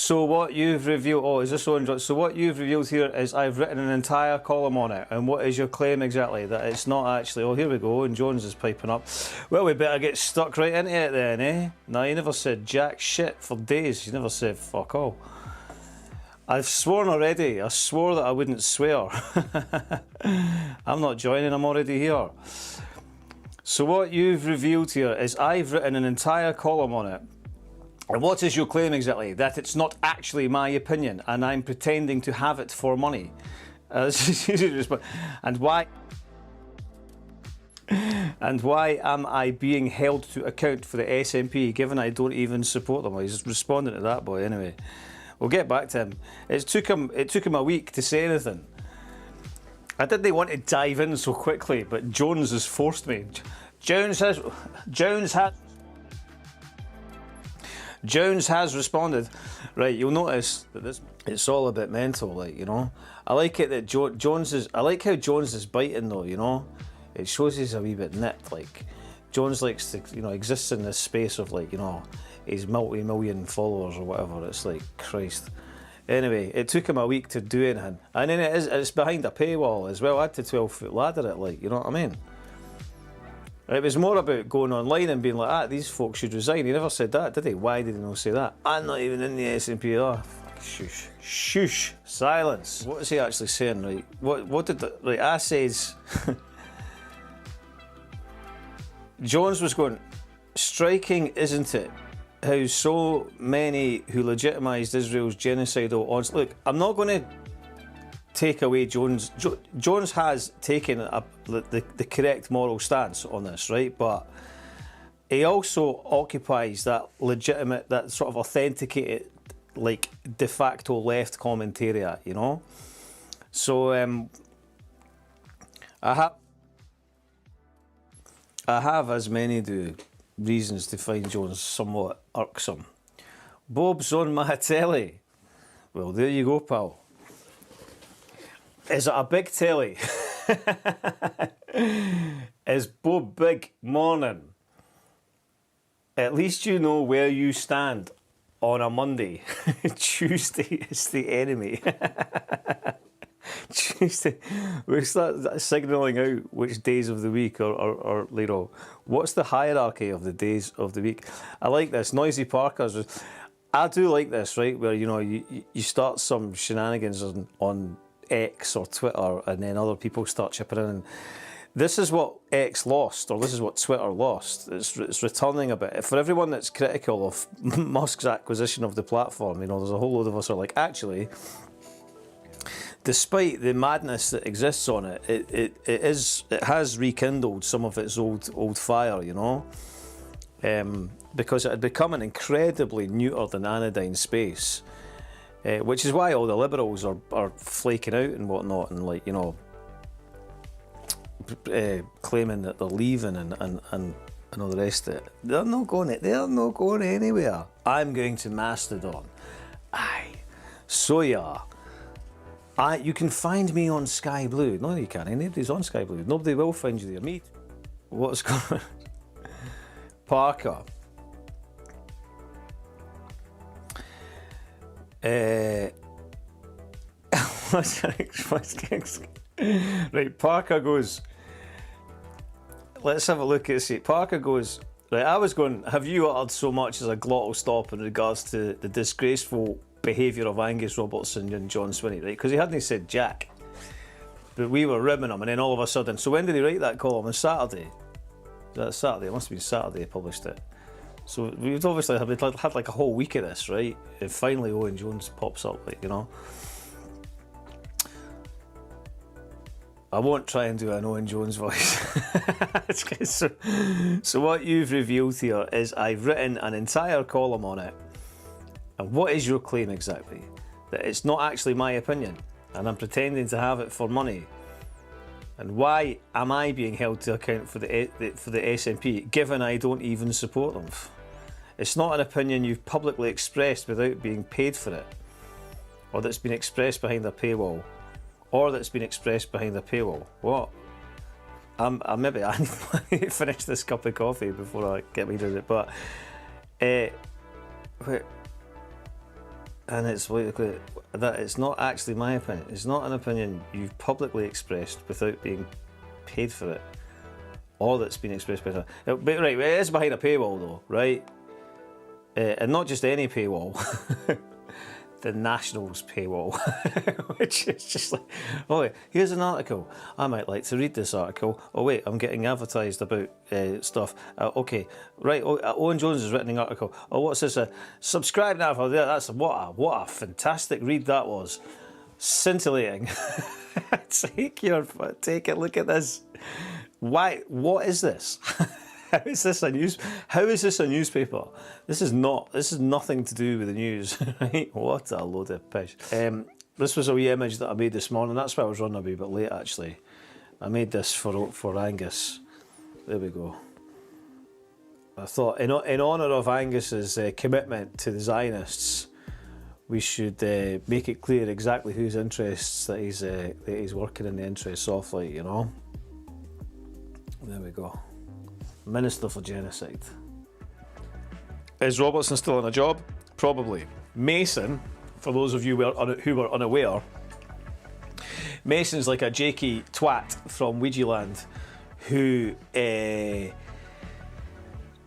So what you've revealed, oh, is this Owen Jones? So what you've revealed here is I've written an entire column on it. And what is your claim exactly? That it's not actually, oh, here we go, Owen Jones is piping up. Well, we better get stuck right into it then, eh? No, you never said jack shit for days. You never said fuck all. I've sworn already. I swore that I wouldn't swear. I'm not joining, I'm already here. So what you've revealed here is I've written an entire column on it. And what is your claim exactly? That it's not actually my opinion and I'm pretending to have it for money. And why am I being held to account for the SNP given I don't even support them? Well, he's responding to that boy anyway. We'll get back to him. It took him a week to say anything. I didn't want to dive in so quickly, but Jones has forced me. Jones has responded. Right, you'll notice that it's all a bit mental, like, you know. I like it that I like how Jones is biting though, you know. It shows he's a wee bit nipped, like. Jones likes to, you know, exists in this space of, like, you know, his multi-million followers or whatever. It's like, Christ. Anyway, it took him a week to do anything. And then it's behind a paywall as well. I had to 12-foot ladder it, like, you know what I mean? It was more about going online and being like, ah, these folks should resign. He never said that, did he? Why did he not say that? I'm not even in the SNP. Oh, shush. Shush. Silence. What is he actually saying, right? What did the... Right, I says... Jones was going, striking, isn't it? How so many who legitimised Israel's genocidal onslaught... Look, I'm not going to take away Jones. Jones has taken the correct moral stance on this, right? But he also occupies that legitimate, that sort of authenticated, like, de facto left commentariat, you know? So, I have, as many do, reasons to find Jones somewhat irksome. Bob's on my telly. Well, there you go, pal. Is it a big telly? Is Bob big? Morning. At least you know where you stand on a Monday. Tuesday is the enemy. Tuesday, we start signalling out which days of the week or you know, what's the hierarchy of the days of the week. I like this. Noisy Parkers. I do like this, right? Where, you know, you start some shenanigans on X or Twitter and then other people start chipping in. And this is what X lost, or this is what Twitter lost. It's returning a bit. For everyone that's critical of Musk's acquisition of the platform, you know, there's a whole load of us who are like, actually, despite the madness that exists on it, it has rekindled some of its old fire, you know, because it had become an incredibly neutered and anodyne space, which is why all the liberals are flaking out and whatnot, and, like, you know, claiming that they're leaving and all the rest of it. They're not going anywhere. I'm going to Mastodon. Aye, so yeah. You can find me on Sky Blue. No, you can't. Nobody's on Sky Blue. Nobody will find you there. Me. What's going on? Parker. Right, Parker goes, let's have a look at it. Parker goes, right, I was going, have you uttered so much as a glottal stop in regards to the disgraceful behaviour of Angus Robertson and John Swinney, right? Because he hadn't said jack, but we were ribbing him, and then all of a sudden, so when did he write that column? On Saturday? Is that Saturday? It must have been Saturday he published it. So we've obviously had like a whole week of this, right? And finally Owen Jones pops up, like, you know. I won't try and do an Owen Jones voice. So what you've revealed here is I've written an entire column on it. And what is your claim exactly? That it's not actually my opinion and I'm pretending to have it for money. And why am I being held to account for the SNP given I don't even support them? It's not an opinion you've publicly expressed without being paid for it, or that's been expressed behind a paywall, or that's been expressed behind a paywall. What? Maybe I need to finish this cup of coffee before I get me to it. But and it's that it's not actually my opinion. It's not an opinion you've publicly expressed without being paid for it, or that's been expressed by. But right, it is behind a paywall though, right? And not just any paywall. The National's paywall, which is just like, oh, here's an article. I might like to read this article. Oh wait, I'm getting advertised about stuff. Okay, right. Owen Jones has written an article. Oh, what's this? Subscribe now for that. That's what a fantastic read that was. Scintillating. Take it. Look at this. Why? What is this? How is this a newspaper? This is nothing to do with the news, right? What a load of pish. This was a wee image that I made this morning. That's why I was running a wee bit late, actually. I made this for Angus. There we go. I thought, in honour of Angus's commitment to the Zionists, we should make it clear exactly whose interests that he's working in the interests of, like, you know. There we go. Minister for Genocide. Is Robertson still on a job? Probably. Mason, for those of you who were unaware, Mason's like a jakey twat from Ouija Land who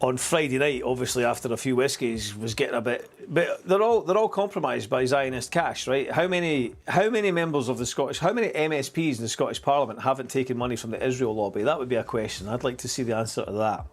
on Friday night, obviously after a few whiskies, was getting a bit. But they're all compromised by Zionist cash, right? How many members of the Scottish, how many MSPs in the Scottish Parliament haven't taken money from the Israel lobby? That would be a question. I'd like to see the answer to that.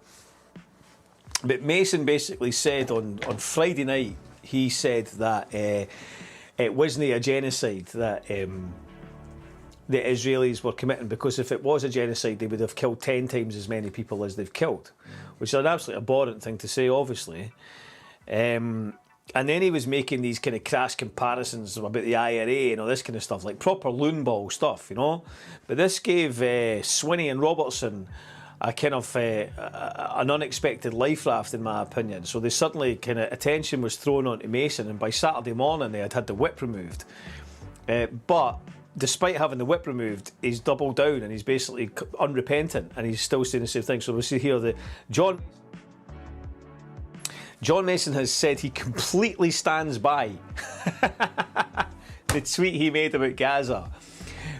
But Mason basically said on Friday night, he said that it wasn't a genocide that the Israelis were committing, because if it was a genocide, they would have killed 10 times as many people as they've killed, which is an absolutely abhorrent thing to say, obviously. And then he was making these kind of crass comparisons about the IRA and all this kind of stuff, like proper loonball stuff, you know. But this gave Swinney and Robertson a kind of an unexpected life raft, in my opinion. So they suddenly kind of attention was thrown onto Mason, and by Saturday morning they had the whip removed. But despite having the whip removed, he's doubled down and he's basically unrepentant, and he's still saying the same thing. So we see here that John Mason has said he completely stands by the tweet he made about Gaza,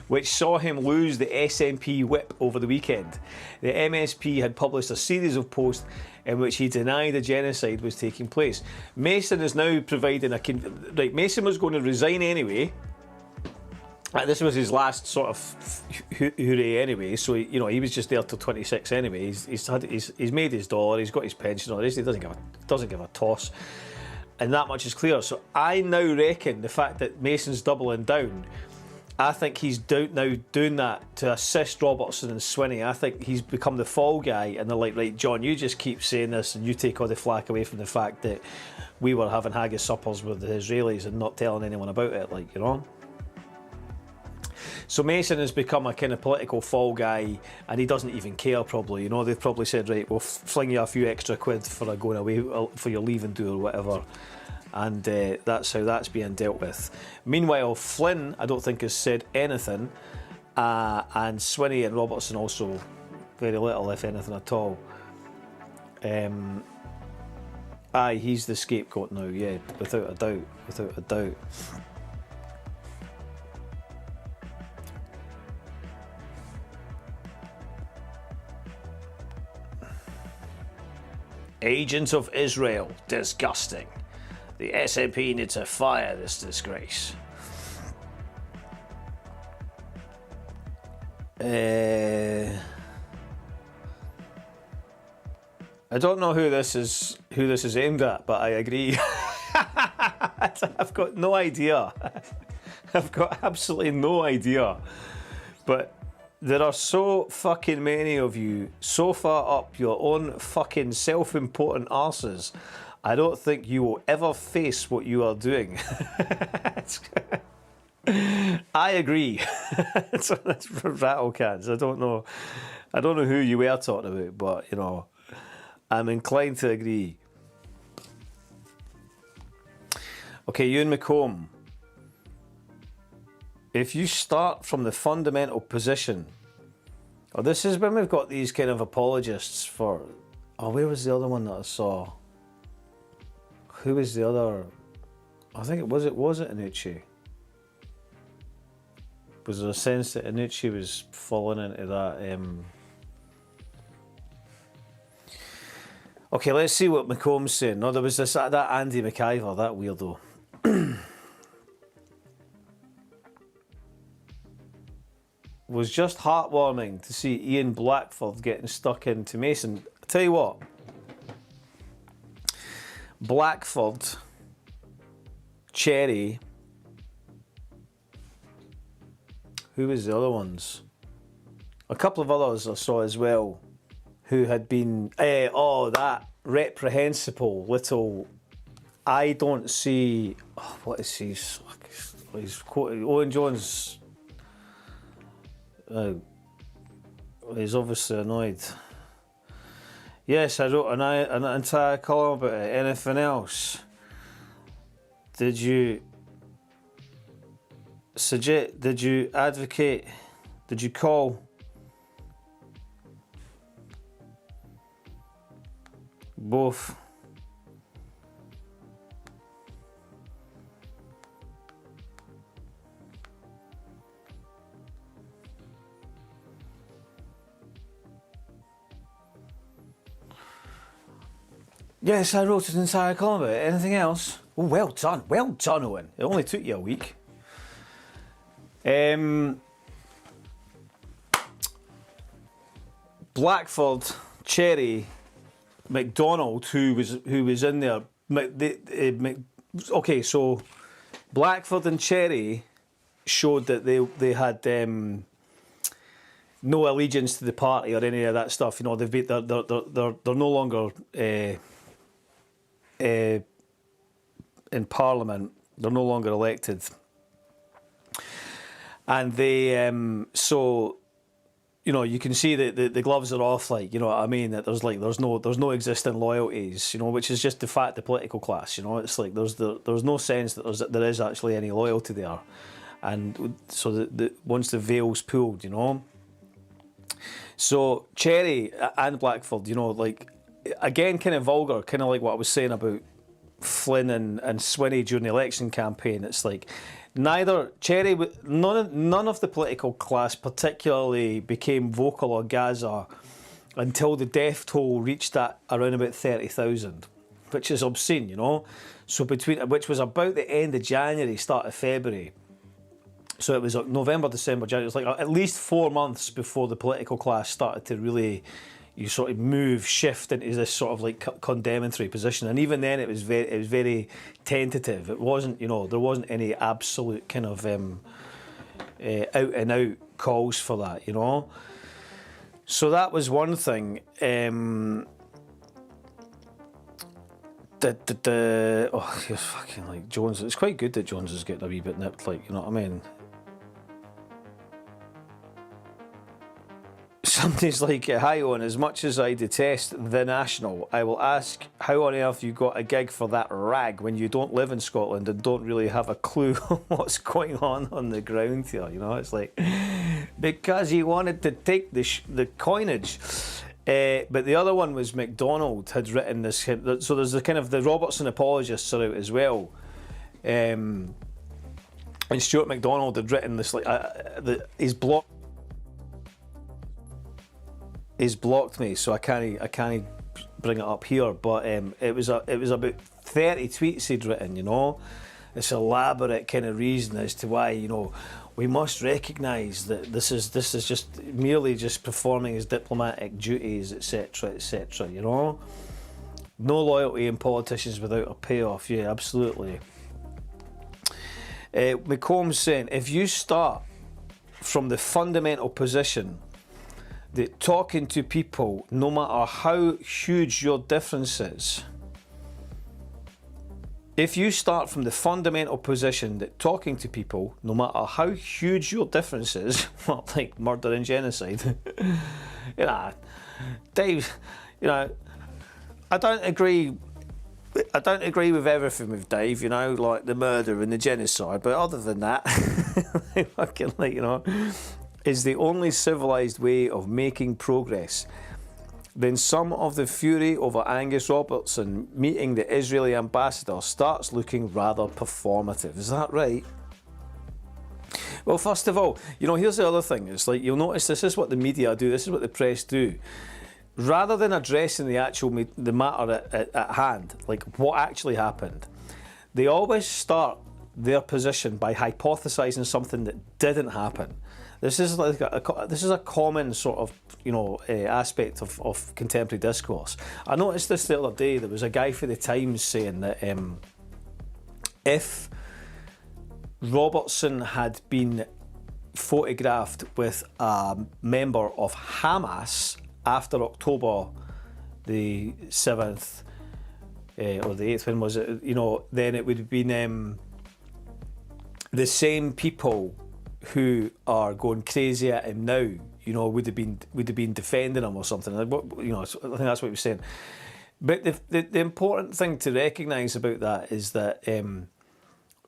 which saw him lose the SNP whip over the weekend. The MSP had published a series of posts in which he denied a genocide was taking place. Mason is now providing right, Mason was going to resign anyway. This was his last sort of hooray anyway, so he was just there till 26 anyway. He's made his dollar, he's got his pension, all this. He doesn't give a toss, and that much is clear. So I now reckon the fact that Mason's doubling down, I think he's now doing that to assist Robertson and Swinney. I think he's become the fall guy, and they're like, right, John, you just keep saying this, and you take all the flack away from the fact that we were having haggis suppers with the Israelis and not telling anyone about it, like, you know. So Mason has become a kind of political fall guy, and he doesn't even care, probably. You know, they've probably said, right, we'll fling you a few extra quid for going away for your leave and do or whatever. And that's how that's being dealt with. Meanwhile, Flynn, I don't think, has said anything, and Swinney and Robertson also very little, if anything at all. Aye, he's the scapegoat now, yeah, without a doubt. Agents of Israel, disgusting. The SNP need to fire this disgrace. I don't know who this is aimed at, but I agree. I've got no idea. I've got absolutely no idea. But there are so fucking many of you so far up your own fucking self-important arses, I don't think you will ever face what you are doing. I agree. So that's for rattle cans. I don't know who you were talking about, but, you know, I'm inclined to agree. Okay, Ewan McComb. If you start from the fundamental position, this is when we've got these kind of apologists for, where was the other one that I saw? Who was the other? I think was it Inucci? Was there a sense that Inucci was falling into that? Okay, let's see what McComb's saying. No, there was that Andy McIver, that weirdo. Was just heartwarming to see Ian Blackford getting stuck into Mason. I tell you what, Blackford, Cherry, who was the other ones? A couple of others I saw as well, who had been, that reprehensible little, I don't see, what is he, he's quoted, Owen Jones, he's obviously annoyed. Yes, I wrote an entire column about it. Anything else? Did you suggest, did you advocate, did you call? Both. Yes, I wrote an entire column about it. Anything else? Oh, well done, Owen. It only took you a week. Blackford, Cherry, McDonald, who was in there. Okay, so Blackford and Cherry showed that they had no allegiance to the party or any of that stuff. You know, they're no longer in Parliament. They're no longer elected, and they so. You know, you can see that the gloves are off, like, you know what I mean, that there's no existing loyalties, you know, which is just the fact the political class, you know, it's like there's no sense that there is actually any loyalty there, and so once the veil's pulled, you know. So Cherry and Blackford, you know, like, again, kind of vulgar, kind of like what I was saying about Flynn and Swinney during the election campaign. It's like, neither Cherry, none of the political class particularly became vocal or Gaza until the death toll reached that around about 30,000, which is obscene, you know. So which was about the end of January, start of February. So it was like November, December, January. It was like at least 4 months before the political class started to really, you sort of shift into this sort of like condemnatory position, and even then it was very tentative. It wasn't, you know, there wasn't any absolute kind of out and out calls for that, you know. So that was one thing. You're fucking like Jones. It's quite good that Jones is getting a wee bit nipped, like, you know what I mean. Somebody's like, hi Owen, as much as I detest The National, I will ask how on earth you got a gig for that rag when you don't live in Scotland and don't really have a clue what's going on the ground here, you know. It's like, because he wanted to take the coinage. But the other one was McDonald had written this, so there's the kind of the Robertson apologists are out as well. And Stuart McDonald had written this, like, he's blocked me, so I can't bring it up here. But it was about 30 tweets he'd written, you know, this elaborate kind of reason as to why, you know, we must recognise that this is just merely just performing his diplomatic duties, etc., etc. You know, no loyalty in politicians without a payoff. Yeah, absolutely. McComb's saying, if you start from the fundamental position that talking to people, no matter how huge your difference is, if you start from the fundamental position that talking to people, no matter how huge your difference is, well, like murder and genocide, you know, Dave, you know, I don't agree with everything with Dave, you know, like the murder and the genocide, but other than that, fucking, like, you know, is the only civilised way of making progress. then some of the fury over Angus Robertson meeting the Israeli ambassador starts looking rather performative. Is that right? Well, first of all, here's the other thing. It's like, you'll notice this is what the media do, this is what the press do. Rather than addressing the matter at hand, like what actually happened, they always start their position by hypothesising something that didn't happen. This is like a common sort of aspect of contemporary discourse. I noticed this the other day. There was a guy for the Times saying that if Robertson had been photographed with a member of Hamas after October the 7th or the 8th, when was it? Then it would have been the same people who are going crazy at him now, would have been defending him or something. I think that's what he was saying. But the important thing to recognise about that is that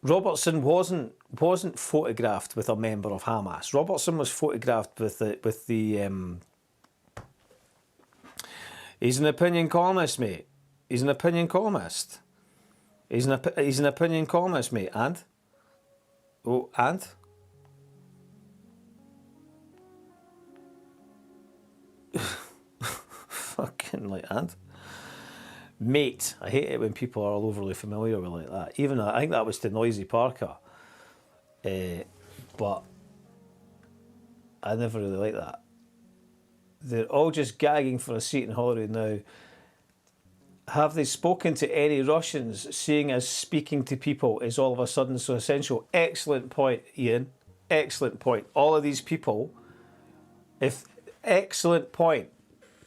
Robertson wasn't photographed with a member of Hamas. Robertson was photographed with the. He's an opinion columnist, mate. He's an opinion columnist. He's an opinion columnist, mate. And fucking and mate. I hate it when people are all overly familiar with like that. Even I think that was to Noisy Parker, but I never really like that. They're all just gagging for a seat in Holyrood now. Have they spoken to any Russians, seeing as speaking to people is all of a sudden so essential? Excellent point, Ian. Excellent point. All of these people, excellent point.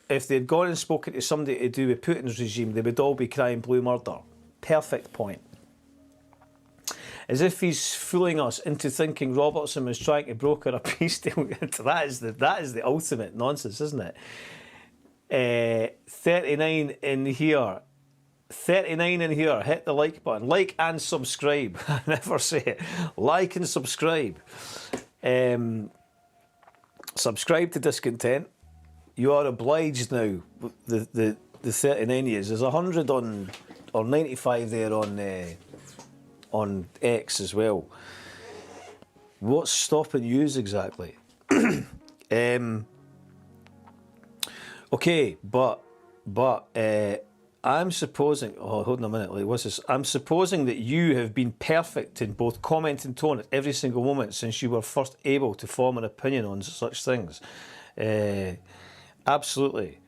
If they'd gone and spoken to somebody to do with Putin's regime, they would all be crying blue murder. Perfect point. As if he's fooling us into thinking Robertson was trying to broker a peace deal. That is the ultimate nonsense, isn't it? 39 in here. 39 in here. Hit the like button. Like and subscribe. I never say it. Like and subscribe. Subscribe to Discontent. You are obliged now. The 39 years. There's 100 on or 95 there on X as well. What's stopping yous exactly? Okay, but I'm supposing. Oh, hold on a minute. Like, what's this? I'm supposing that you have been perfect in both comment and tone at every single moment since you were first able to form an opinion on such things. Absolutely.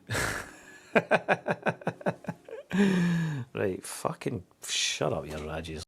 Right, fucking shut up, you Rajies.